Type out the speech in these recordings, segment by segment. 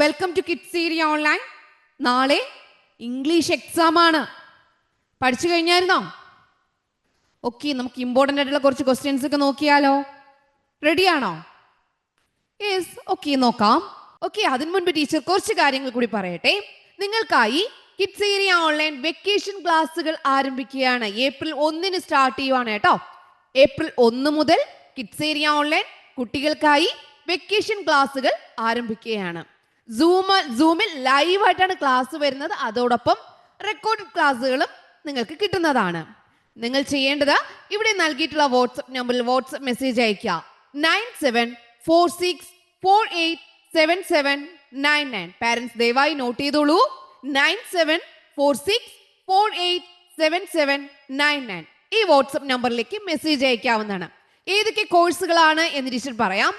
Welcome to kids area online. നാളെ English exam ആണ്. പഠിച്ചു കഴിഞ്ഞായിരുന്നോ? ഓക്കെ, നമുക്ക് ഇമ്പോർട്ടൻ്റ് ആയിട്ടുള്ള കുറച്ച് ക്വസ്റ്റ്യൻസ് ഒക്കെ നോക്കിയാലോ? റെഡിയാണോ? യെസ്, ഓക്കെ, നോക്കാം. ഓക്കെ, അതിനു മുൻപ് ടീച്ചർ കുറച്ച് കാര്യങ്ങൾ കൂടി പറയട്ടെ. നിങ്ങൾക്കായി കിഡ്സ് ഏരിയ ഓൺലൈൻ വെക്കേഷൻ ക്ലാസ്സുകൾ ആരംഭിക്കുകയാണ്. ഏപ്രിൽ 1 സ്റ്റാർട്ട് ചെയ്യുവാണ് കേട്ടോ. ഏപ്രിൽ 1 മുതൽ കിഡ്സ് ഏരിയ ഓൺലൈൻ കുട്ടികൾക്കായി വെക്കേഷൻ ക്ലാസ്സുകൾ ആരംഭിക്കുകയാണ്. സൂമിൽ ലൈവായിട്ടാണ് ക്ലാസ് വരുന്നത്. അതോടൊപ്പം റെക്കോർഡ് ക്ലാസ്സുകളും നിങ്ങൾക്ക് കിട്ടുന്നതാണ്. നിങ്ങൾ ചെയ്യേണ്ടത് ഇവിടെ നൽകിയിട്ടുള്ള വാട്സ്ആപ്പ് നമ്പറിൽ വാട്സ്ആപ്പ് മെസ്സേജ് അയക്കുക. 9746487799. പാരന്റ്സ് ദയവായി നോട്ട് ചെയ്തോളൂ. 9746487799. ഈ വാട്സ്ആപ്പ് നമ്പറിലേക്ക് മെസ്സേജ് അയക്കാവുന്നതാണ്. ഏതൊക്കെ കോഴ്സുകളാണ് എന്ന് ടീച്ചർ പറയാം.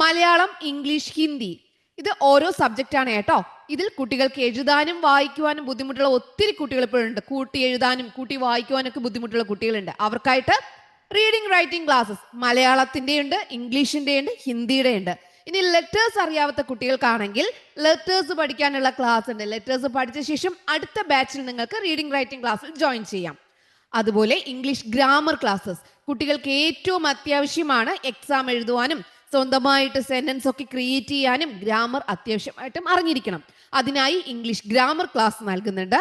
മലയാളം, ഇംഗ്ലീഷ്, ഹിന്ദി. ഇത് ഓരോ സബ്ജക്റ്റ് ആണ് കേട്ടോ. ഇതിൽ കുട്ടികൾക്ക് എഴുതാനും വായിക്കുവാനും ബുദ്ധിമുട്ടുള്ള ഒത്തിരി കുട്ടികൾ ഇപ്പോഴുണ്ട്. കൂട്ടി എഴുതാനും കൂട്ടി വായിക്കുവാനും ഒക്കെ ബുദ്ധിമുട്ടുള്ള കുട്ടികളുണ്ട്. അവർക്കായിട്ട് റീഡിംഗ് റൈറ്റിംഗ് ക്ലാസ്സസ് മലയാളത്തിന്റെ ഉണ്ട്, ഇംഗ്ലീഷിന്റെ ഉണ്ട്, ഹിന്ദിയുടെ ഉണ്ട്. ഇനി ലെറ്റേഴ്സ് അറിയാത്ത കുട്ടികൾക്കാണെങ്കിൽ ലെറ്റേഴ്സ് പഠിക്കാനുള്ള ക്ലാസ് ഉണ്ട്. ലെറ്റേഴ്സ് പഠിച്ച ശേഷം അടുത്ത ബാച്ചിൽ നിങ്ങൾക്ക് റീഡിംഗ് റൈറ്റിംഗ് ക്ലാസ്സിൽ ജോയിൻ ചെയ്യാം. അതുപോലെ ഇംഗ്ലീഷ് ഗ്രാമർ ക്ലാസ്സസ് കുട്ടികൾക്ക് ഏറ്റവും അത്യാവശ്യമാണ്. എക്സാം എഴുതുവാനും സ്വന്തമായിട്ട് സെന്റൻസ് ഒക്കെ ക്രിയേറ്റ് ചെയ്യാനും ഗ്രാമർ അത്യാവശ്യമായിട്ടും അറിഞ്ഞിരിക്കണം. അതിനായി ഇംഗ്ലീഷ് ഗ്രാമർ ക്ലാസ് നൽകുന്നുണ്ട്.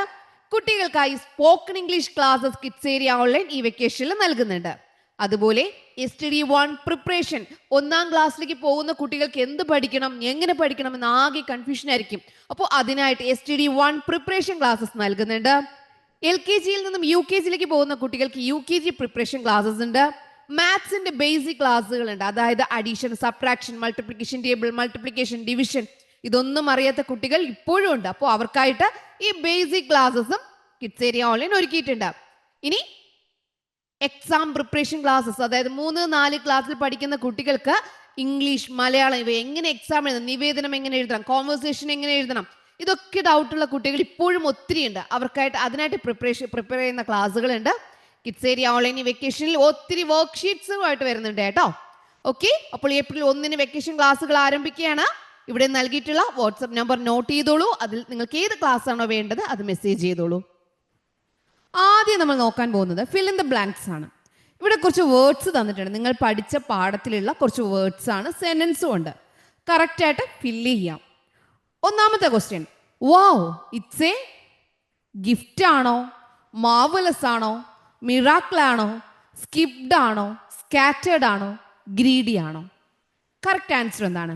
കുട്ടികൾക്കായി spoken English classes kids area online ഈ വെക്കേഷനിൽ നൽകുന്നുണ്ട്. അതുപോലെ STD1 പ്രിപ്പറേഷൻ, 1ാം ക്ലാസ്സിലേക്ക് പോകുന്ന കുട്ടികൾക്ക് എന്ത് പഠിക്കണം, എങ്ങനെ പഠിക്കണം എന്ന് ആകെ കൺഫ്യൂഷൻ ആയിരിക്കും. അപ്പോൾ അതിനായിട്ട് STD1 പ്രിപ്പറേഷൻ ക്ലാസ്സസ് നൽകുന്നുണ്ട്. LKGയിൽ നിന്നും UKGയിലേക്ക് പോകുന്ന കുട്ടികൾക്ക് UKG പ്രിപ്പറേഷൻ ക്ലാസ്സസ് ഉണ്ട്. മാത്സിന്റെ ബേസിക് ക്ലാസ്സുകൾ ഉണ്ട്. അതായത് addition, subtraction, multiplication table, multiplication, division. ഇതൊന്നും അറിയാത്ത കുട്ടികൾ ഇപ്പോഴും ഉണ്ട്. അപ്പോൾ അവർക്കായിട്ട് ഈ ബേസിക് ക്ലാസ്സസും കിഡ്സ് ഏരിയ ഓൺലൈൻ ഒരുക്കിയിട്ടുണ്ട്. ഇനി എക്സാം പ്രിപ്പറേഷൻ ക്ലാസ്സസ്, അതായത് 3, 4 ക്ലാസ്സിൽ പഠിക്കുന്ന കുട്ടികൾക്ക് ഇംഗ്ലീഷ്, മലയാളം ഇവ എങ്ങനെ എക്സാം എഴുതണം, നിവേദനം എങ്ങനെ എഴുതണം, കോൺവെർസേഷൻ എങ്ങനെ എഴുതണം, ഇതൊക്കെ ഡൗട്ടുള്ള കുട്ടികൾ ഇപ്പോഴും ഒത്തിരി ഉണ്ട്. അവർക്കായിട്ട് അതിനായിട്ട് പ്രിപ്പയർ ചെയ്യുന്ന ക്ലാസ്സുകളുണ്ട്. കിഡ്സ് ഏരിയ ഓൺലൈൻ വെക്കേഷനിൽ ഒത്തിരി വർക്ക്ഷീറ്റ്സുമായിട്ട് വരുന്നുണ്ട് കേട്ടോ. ഓക്കെ, അപ്പോൾ ഏപ്രിൽ 1 വെക്കേഷൻ ക്ലാസ്സുകൾ ആരംഭിക്കുകയാണ്. ഇവിടെ നൽകിയിട്ടുള്ള വാട്സ്ആപ്പ് നമ്പർ നോട്ട് ചെയ്തോളൂ. അതിൽ നിങ്ങൾക്ക് ഏത് ക്ലാസ് ആണോ വേണ്ടത് അത് മെസ്സേജ് ചെയ്തോളൂ. ആദ്യം നമ്മൾ നോക്കാൻ പോകുന്നത് ഫിൽ ഇൻ ദ ബ്ലാങ്ക്സ് ആണ്. ഇവിടെ കുറച്ച് വേർഡ്സ് തന്നിട്ടുണ്ട്. നിങ്ങൾ പഠിച്ച പാഠത്തിലുള്ള കുറച്ച് വേർഡ്സ് ആണ്, സെന്റൻസും ഉണ്ട്. കറക്റ്റായിട്ട് ഫില്ല് ചെയ്യാം. ഒന്നാമത്തെ question, wow it's a gift ആണോ, മാർവലസ് ആണോ, മിറാക്കിൾ ആണോ, സ്കിപ്ഡ് ആണോ, സ്കാറ്റേർഡ് ആണോ, ഗ്രീഡി ആണോ? കറക്റ്റ് ആൻസർ എന്താണ്?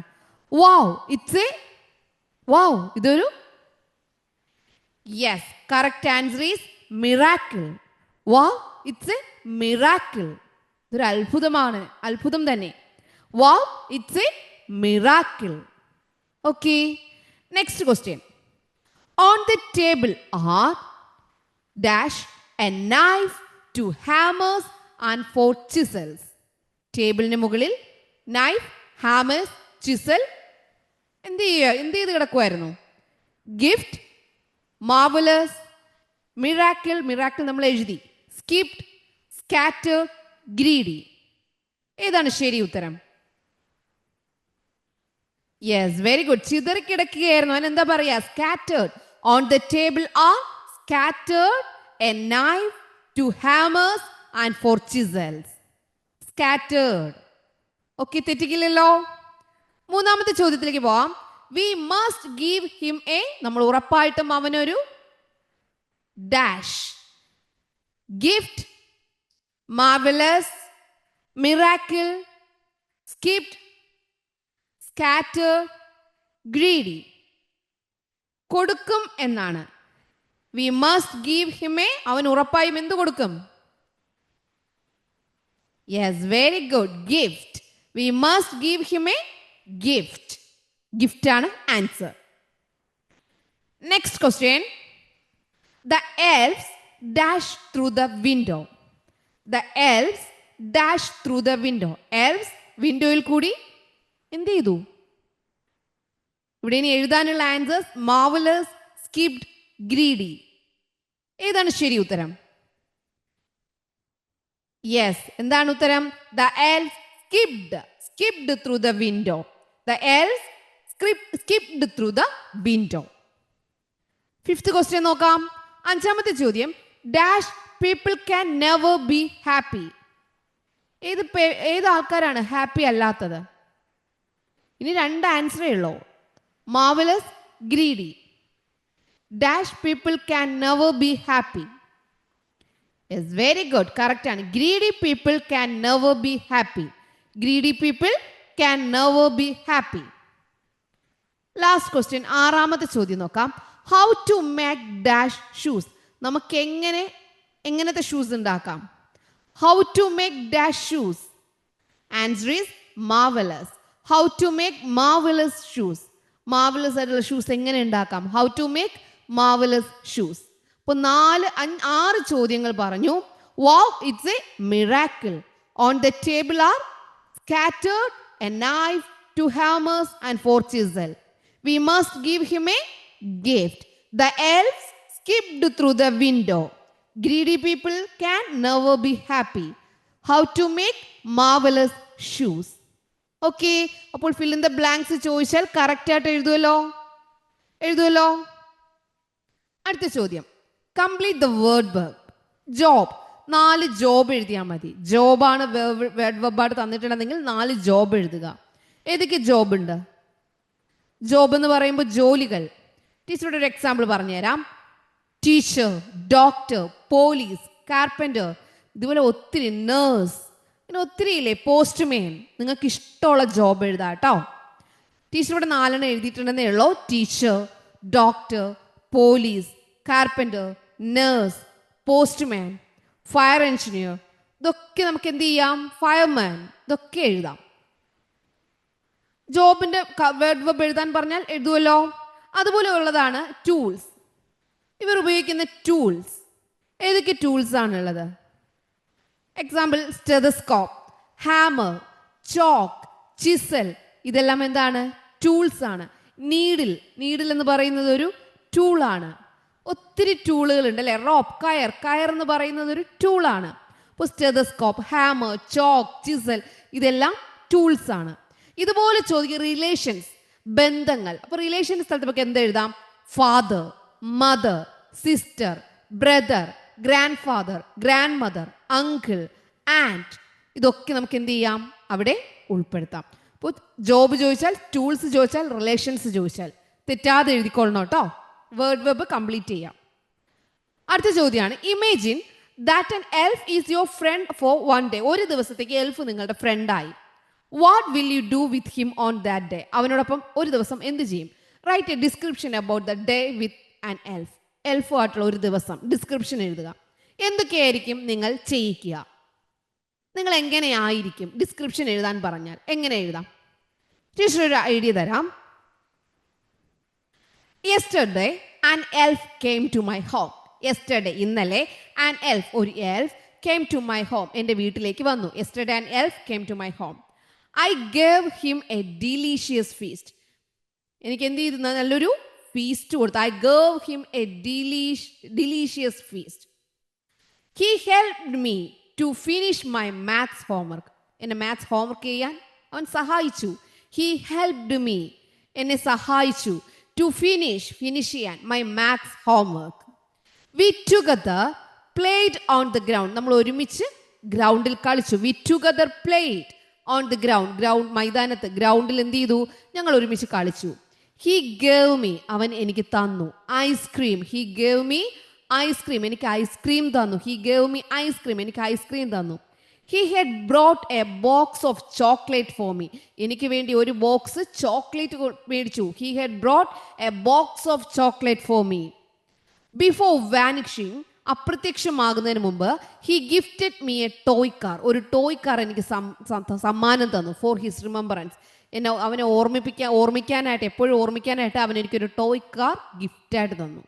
വാവ് ഇറ്റ്സ് എ വാവ്, ഇതൊരു yes, correct answer is miracle. Wow it's a miracle, ഇതൊരു അത്ഭുതമാണ്, അത്ഭുതം തന്നെ. Wow it's a miracle. Okay, next question, on the table are dash a knife, 2 hammers and 4 chisels. ടേബിളിന് മുകളിൽ knife, hammers, chisel എന്ത് ചെയ്ത് കിടക്കുമായിരുന്നു? ഗിഫ്റ്റ്, മാർവലസ്, മിറാക്കിൾ, മിറാക്കിൾ നമ്മൾ എഴുതി, സ്കിപ്ഡ്, സ്കാറ്റർ, ഗ്രീഡി. ഏതാണ് ശരി ഉത്തരം? Yes, very good. ചിതറിക്കിടക്കുകയായിരുന്നു. അതിനെന്താ പറയാ? Scattered. On the table are scattered a knife, 2 hammers and 4 chisels. Scattered. Okay, തെറ്റിക്കില്ലല്ലോ. മൂന്നാമത്തെ ചോദ്യത്തിലേക്ക് പോവാം. We must give him a, നമ്മൾ ഉറപ്പായിട്ടും അവനൊരു dash, gift, marvellous, miracle, skipped, scatter, greedy കൊടുക്കും എന്നാണ്. We must give him a, അവൻ ഉറപ്പായും എന്ത് കൊടുക്കും? Yes, very good, gift. We must give him a gift. Gift ആണ് answer. Next question, the elves dash through the window. The elves dash through the window. Elves വിൻഡോയിൽ കൂടി എന്ത് ചെയ്തു? ഇവിടെ ഇനി എഴുതാനുള്ള ആൻസേഴ്സ് മാർവലസ്, സ്കിപ്ഡ്, ഗ്രീഡി. ഏതാണ് ശരി ഉത്തരം? യെസ്, എന്താണ് ഉത്തരം? The elf skipped through the window. The elf skipped through the window. Fifth question നോക്കാം. അഞ്ചാമത്തെ ചോദ്യം, dash people can never be happy. ഏത് ആൾക്കാരാണ് ഹാപ്പി അല്ലാത്തത്? ഇനി രണ്ട് ആൻസറേ ഉള്ളൂ. Marvellous, greedy. Dash people can never be happy. Yes, very good, correct ആണ്. Greedy people can never be happy. Greedy people can never be happy. Last question, ആറാമത്തെ ചോദ്യം നോക്കാം. How to make dash shoes. നമുക്ക് എങ്ങനത്തെ shoes ഉണ്ടാക്കാം? How to make dash shoes. Answer is marvellous. How to make marvellous shoes. Marvellous ആയിട്ടുള്ള shoes എങ്ങനെ ഉണ്ടാക്കാം? How to make marvellous shoes. അപ്പോൾ 6 ചോദ്യങ്ങൾ പറഞ്ഞു. Wow, it's a miracle. On the table are scattered a knife, 2 hammers and 4 chisels. We must give him a gift. The elves skipped through the window. Greedy people can never be happy. How to make marvelous shoes. Okay, അപ്പോൾ fill in the blanks ചോദിച്ചാൽ correct ആയിട്ട് എഴുതുമല്ലോ. അടുത്ത ചോദ്യം, complete the word verb. Job, 4 job എഴുതിയാൽ മതി. ജോബാണ് word വെർബായിട്ട് തന്നിട്ടുണ്ടെങ്കിൽ 4 job എഴുതുക. ഏതൊക്കെ ജോബ് ഉണ്ട്? ജോബ് എന്ന് പറയുമ്പോൾ ജോലികൾ. ടീച്ചറുടെ ഒരു എക്സാമ്പിൾ പറഞ്ഞുതരാം. ടീച്ചർ, ഡോക്ടർ, പോലീസ്, കാർപ്പൻറ്റർ, ഇതുപോലെ ഒത്തിരി, നേഴ്സ്, ഇങ്ങനെ ഒത്തിരി ഇല്ലേ. പോസ്റ്റ്മാൻ. നിങ്ങൾക്ക് ഇഷ്ടമുള്ള ജോബ് എഴുതാം കേട്ടോ. ടീച്ചർ ഇവിടെ 4 എഴുതിയിട്ടുണ്ടെന്നേ ഉള്ളൂ. Teacher, doctor, police, carpenter, nurse, postman, fire engineer, ഇതൊക്കെ നമുക്ക് എന്ത് ചെയ്യാം? ഫയർമാൻ, ഇതൊക്കെ എഴുതാം. ജോബിന്റെ വേർഡ് വെർബ് എഴുതാൻ പറഞ്ഞാൽ എഴുതുമല്ലോ. അതുപോലെ ഉള്ളതാണ് ടൂൾസ്. ഇവർ ഉപയോഗിക്കുന്ന ടൂൾസ്, ഏതൊക്കെ ടൂൾസ് ആണുള്ളത്? Example, stethoscope, hammer, chalk, chisel, ഇതെല്ലാം എന്താണ്? ടൂൾസ് ആണ്. നീഡിൽ എന്ന് പറയുന്നത് ഒരു ടൂളാണ്. ഒത്തിരി ടൂളുകൾ ഉണ്ട് അല്ലേ. റോപ്പ്, കയർ എന്ന് പറയുന്നത് ഒരു ടൂളാണ്. അപ്പോൾ സ്റ്റെതസ്കോപ്പ്, ഹാമർ, ചോക്ക്, ചിസൽ, ഇതെല്ലാം ടൂൾസ് ആണ്. ഇതുപോലെ ചോദിക്കുക റിലേഷൻസ്, ബന്ധങ്ങൾ. അപ്പോൾ റിലേഷൻസ് സ്ഥലത്ത് നമുക്ക് എന്ത് എഴുതാം? Father, mother, sister, brother, grand father, grand mother, uncle, and, ഇതൊക്കെ നമുക്ക് എന്ത് ചെയ്യാം? അവിടെ ഉൾപ്പെടുത്താം. അപ്പോൾ ജോബ് ചോദിച്ചാൽ, ടൂൾസ് ചോദിച്ചാൽ, റിലേഷൻസ് ചോദിച്ചാൽ തെറ്റാതെ എഴുതിക്കൊള്ളണം കേട്ടോ. വേർഡ് വെബ് കംപ്ലീറ്റ് ചെയ്യാം. അടുത്ത ചോദ്യമാണ്, imagine that an elf is your friend for 1 day. ഒരു ദിവസത്തേക്ക് എൽഫ് നിങ്ങളുടെ ഫ്രണ്ടായി. What will you do with him on that day. അവനോടൊപ്പം ഒരു ദിവസം എന്ത് ചെയ്യും? Write a description about the day with an elf. എൽഫുമായിട്ടുള്ള ഒരു ദിവസം ഡിസ്ക്രിപ്ഷൻ എഴുതുക. എന്തൊക്കെയായിരിക്കും നിങ്ങൾ ചെയ്യിക്കുക? നിങ്ങൾ എങ്ങനെയായിരിക്കും? ഡിസ്ക്രിപ്ഷൻ എഴുതാൻ പറഞ്ഞാൽ എങ്ങനെ എഴുതാം? ടീച്ചർ ഒരു ഐഡിയ തരാം. Yesterday an elf came to my home. Yesterday, ഇന്നലെ, an elf, ഒരു elf, came to my home, എൻ്റെ വീട്ടിലേക്ക് വന്നു. Yesterday an elf came to my home. I gave him a delicious feast. എനിക്ക് എന്ത് ചെയ്തു? നല്ലൊരു ഫീസ്റ്റ് കൊടുത്തു. I gave him a delicious feast. He helped me to finish my maths homework. എന്നെ maths homework ചെയ്യാൻ അവൻ സഹായിച്ചു. He helped me, എന്നെ സഹായിച്ചു. To finish ചെയ്യാൻ my maths homework. We together played on the ground. നമ്മൾ ഒരുമിച്ച് ഗ്രൗണ്ടിൽ കളിച്ചു. We together played on the ground. മൈതാനത്ത്, ഗ്രൗണ്ടിൽ എന്ത് ചെയ്തു? ഞങ്ങൾ ഒരുമിച്ച് കളിച്ചു. He gave me, അവൻ എനിക്ക് തന്നു. Ice cream, he gave me ice cream, എനിക്ക് ഐസ്ക്രീം തന്നു. He gave me ഐസ്ക്രീം, എനിക്ക് ഐസ്ക്രീം തന്നു. He had brought a box of chocolate for me. എനിക്ക് വേണ്ടി ഒരു ബോക്സ് ചോക്ലേറ്റ് മേടിച്ചു. He had brought a box of chocolate for me. Before vanishing, അപ്രത്യക്ഷമാകുന്നതിന് മുമ്പ്, he gifted me a toy car. ഒരു toy car എനിക്ക് സമ്മാനം തന്നു. For his remembrance, എന്നെ അവനെ ഓർമ്മിക്കാനായിട്ട്, എപ്പോഴും ഓർമ്മിക്കാനായിട്ട് അവൻ എനിക്കൊരു ടോയ് കാർ ഗിഫ്റ്റായിട്ട് തന്നു.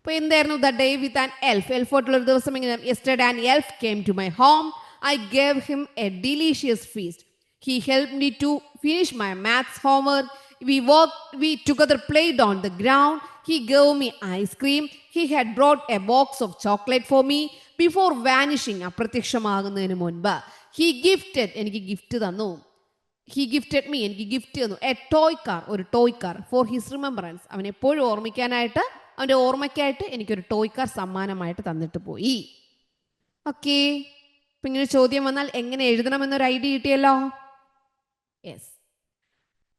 അപ്പോൾ എന്തായിരുന്നു? The day with an elf. എൽഫോട്ടുള്ളൊരു ദിവസം എങ്ങനെ? Yesterday an elf came to my home. I gave him a delicious feast. He helped me to finish my maths homework. We together played on the ground. He gave me ice cream. He had brought a box of chocolate for me. Before vanishing, അപ്രത്യക്ഷമാകുന്നതിന് മുൻപ്, he gifted, എനിക്ക് gift തന്നു. He gifted me, എനിക്ക് gift തന്നു A toy car, ഒരു toy car for his remembrance, അവൻ എപ്പോഴും ഓർമ്മിക്കാനായിട്ട്, അവൻ്റെ ഓർമ്മയ്ക്കായിട്ട് എനിക്കൊരു ടോയ് കാർ സമ്മാനമായിട്ട് തന്നിട്ട് പോയി. ഓക്കെ, ഇപ്പം ഇങ്ങനെ ചോദ്യം വന്നാൽ എങ്ങനെ എഴുതണമെന്നൊരു ഐഡിയ കിട്ടിയല്ലോ. Yes,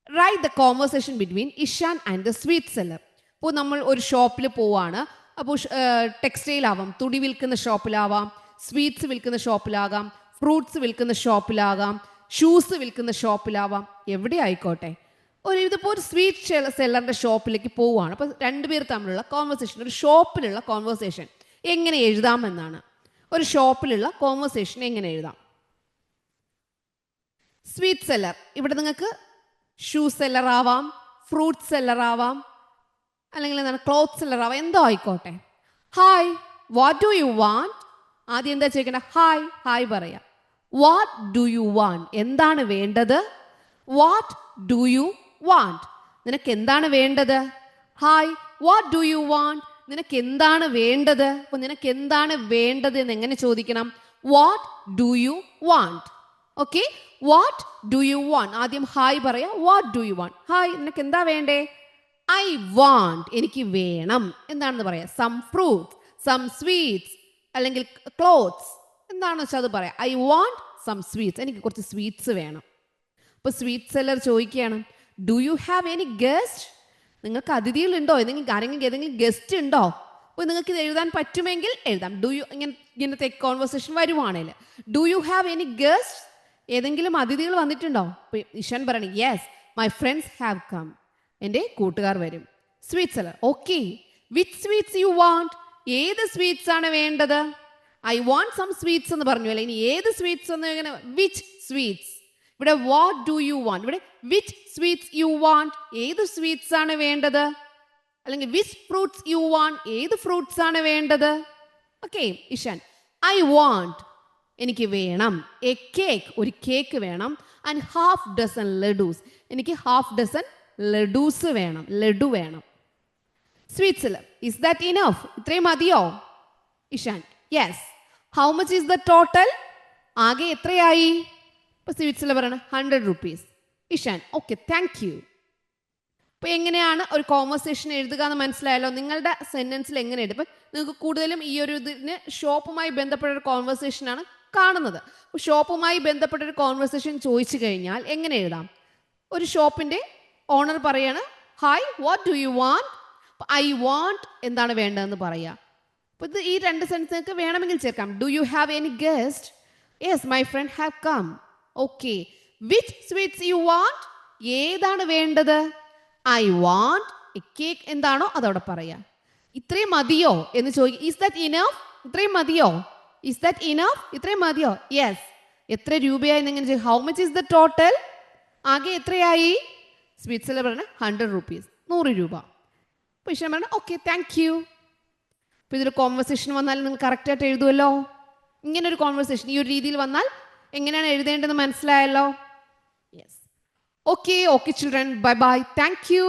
write the conversation between Ishan and the sweet seller. ഇപ്പോൾ നമ്മൾ ഒരു ഷോപ്പിൽ പോവാണ്. അപ്പോൾ ടെക്സ്റ്റൈൽ ആവാം, തുണി വിൽക്കുന്ന ഷോപ്പിലാവാം, സ്വീറ്റ്സ് വിൽക്കുന്ന ഷോപ്പിലാകാം, ഫ്രൂട്ട്സ് വിൽക്കുന്ന ഷോപ്പിലാകാം, ഷൂസ് വിൽക്കുന്ന ഷോപ്പിലാവാം, എവിടെ ആയിക്കോട്ടെ. ഇതിപ്പോൾ ഒരു സ്വീറ്റ് സെല്ലറിൻ്റെ ഷോപ്പിലേക്ക് പോവുകയാണ്. അപ്പോൾ രണ്ടുപേർ തമ്മിലുള്ള കോൺവെർസേഷൻ, ഒരു ഷോപ്പിലുള്ള കോൺവെർസേഷൻ എങ്ങനെ എഴുതാമെന്നാണ്. ഒരു ഷോപ്പിലുള്ള കോൺവെർസേഷൻ എങ്ങനെ എഴുതാം? സ്വീറ്റ് സെല്ലർ, ഇവിടെ നിങ്ങൾക്ക് ഷൂ സെല്ലർ ആവാം, ഫ്രൂട്ട് സെല്ലർ ആവാം, അല്ലെങ്കിൽ എന്താണ് ക്ലോത്ത് സെല്ലർ ആവാം, എന്തോ ആയിക്കോട്ടെ. Hi, what do you want? ആദ്യം എന്താ ചോദിക്കേണ്ടത്? ഹായ്, ഹായ് പറയാം. വാട്ട് ഡു യു വാണ്ട്, എന്താണ് വേണ്ടത്? വാട്ട് ഡു യു വാണ്ട്, നിനക്ക് എന്താണ് വേണ്ടത്? Hi, what do you want, നിനക്ക് എന്താണ് വേണ്ടത്? അപ്പൊ നിനക്ക് എന്താണ് വേണ്ടത് എന്ന് എങ്ങനെ ചോദിക്കണം? What do you want. Okay, what do you want, ആദ്യം ഹായ് പറയാം. What do you want, hi, നിനക്ക് എന്താ വേണ്ടേ? ഐ വാണ്ട്, എനിക്ക് വേണം. എന്താണെന്ന് പറയാം? സം ഫ്രൂട്ട്സ്, സം സ്വീറ്റ്സ്, അല്ലെങ്കിൽ ക്ലോത്ത്സ്, എന്താണെന്ന് വെച്ചാൽ അത് പറയാം. ഐ വാണ്ട് സം സ്വീറ്റ്സ്, എനിക്ക് കുറച്ച് സ്വീറ്റ്സ് വേണം. അപ്പോൾ സ്വീറ്റ് സെല്ലർ ചോദിക്കുകയാണ്, do you have any guest, നിങ്ങൾക്ക് അതിഥികളുണ്ടോ? ഏതെങ്കിലും ഗസ്റ്റ് ഉണ്ടോ? അപ്പോൾ നിങ്ങൾക്ക് ഇത് എഴുതാൻ പറ്റുമെങ്കിൽ എഴുതാം. ഡു യു, ഇങ്ങനത്തെ കോൺവെർസേഷൻ വരുവാണെങ്കിൽ do you have any guest, ഏതെങ്കിലും അതിഥികൾ വന്നിട്ടുണ്ടോ? അപ്പോൾ ഇഷാൻ പറയണം, yes my friends have come, എൻ്റെ കൂട്ടുകാർ വരും. Sweet seller, okay, which sweets you want, ഏത് സ്വീറ്റ്സ് ആണ് വേണ്ടത്? ഐ വാണ്ട് സം സ്വീറ്റ്സ് എന്ന് പറഞ്ഞു അല്ലേ, ഇനി ഏത് സ്വീറ്റ്സ് എന്ന് ഇങ്ങനെ വിച്ച് സ്വീറ്റ്സ്. ഇവിടെ വാട്ട് ഡു യു വാണ്ട്, ഇവിടെ വിച്ച് സ്വീറ്റ്സ് യു വാണ്ട്, ഏത് സ്വീറ്റ്സ് ആണ് വേണ്ടത്? അല്ലെങ്കിൽ വിച്ച് ഫ്രൂട്ട്സ് യു വാണ്ട്, ഏത് ഫ്രൂട്ട്സ് ആണ് വേണ്ടത്? ഓക്കെ, ഇഷാൻ, ഐ വാണ്ട്, എനിക്ക് വേണം. എ കേക്ക്, ഒരു കേക്ക് വേണം. ആൻഡ് ഹാഫ് ഡസൻ ലഡൂസ്, എനിക്ക് ഹാഫ് ഡസൻ ലഡൂസ് വേണം, ലഡു വേണം. Sweet seller, is that enough, ഇത്രയും മതിയോ? Ishan, yes. How much is the total, ആകെ എത്രയായി? ഇപ്പോൾ സ്വീറ്റ് സെല്ലർ പറയണം 100 rupees. Ishan, okay, thank you. അപ്പോൾ എങ്ങനെയാണ് ഒരു കോൺവെർസേഷൻ എഴുതുക എന്ന് മനസ്സിലായല്ലോ. നിങ്ങളുടെ സെന്റൻസിൽ എങ്ങനെ എഴുതും? നിങ്ങൾക്ക് കൂടുതലും ഈ ഒരു ഇതിന് ഷോപ്പുമായി ബന്ധപ്പെട്ട ഒരു കോൺവെർസേഷനാണ് കാണുന്നത്. അപ്പോൾ ഷോപ്പുമായി ബന്ധപ്പെട്ട ഒരു കോൺവെർസേഷൻ ചോദിച്ചു കഴിഞ്ഞാൽ എങ്ങനെ എഴുതാം? ഒരു ഷോപ്പിൻ്റെ ഓണർ പറയാണ്, hi, what do you want. I want, എന്താണ് വേണ്ടതെന്ന് പറയാം. അപ്പോൾ ഇത് ഈ രണ്ട് സെൻറ്റൻസ് നിങ്ങൾക്ക് വേണമെങ്കിൽ ചേർക്കാം. Do you have any guest? Yes my friend have come. Okay, which sweets you want, ഏതാണ് വേണ്ടത്? ഐ വാണ്ട് എ കേക്ക്, എന്താണോ അതവിടെ പറയാം. ഇത്രയും മതിയോ എന്ന് ചോദിക്കും. ഈസ് ദാറ്റ് ഇനഫ്, ഇത്രയും മതിയോ? ഈസ് ദാറ്റ് ഇനഫ്, ഇത്രയും മതിയോ? യെസ്. എത്ര രൂപയായി എന്നെങ്ങനെ ചോദിക്കും? How much is the total, ആകെ എത്രയായി? സ്വീറ്റ് സെല്ലർ പറഞ്ഞ 100 rupees, 100 രൂപ. അപ്പോൾ ഇഷാൻ പറഞ്ഞ ഓക്കെ, താങ്ക് യു. അപ്പോൾ ഇതൊരു കോൺവെർസേഷൻ വന്നാൽ നിങ്ങൾ കറക്റ്റായിട്ട് എഴുതുമല്ലോ. ഇങ്ങനൊരു കോൺവെർസേഷൻ ഈ ഒരു രീതിയിൽ വന്നാൽ എങ്ങനെയാണ് എഴുതേണ്ടതെന്ന് മനസ്സിലായല്ലോ. Yes, okay, okay children, bye bye, thank you.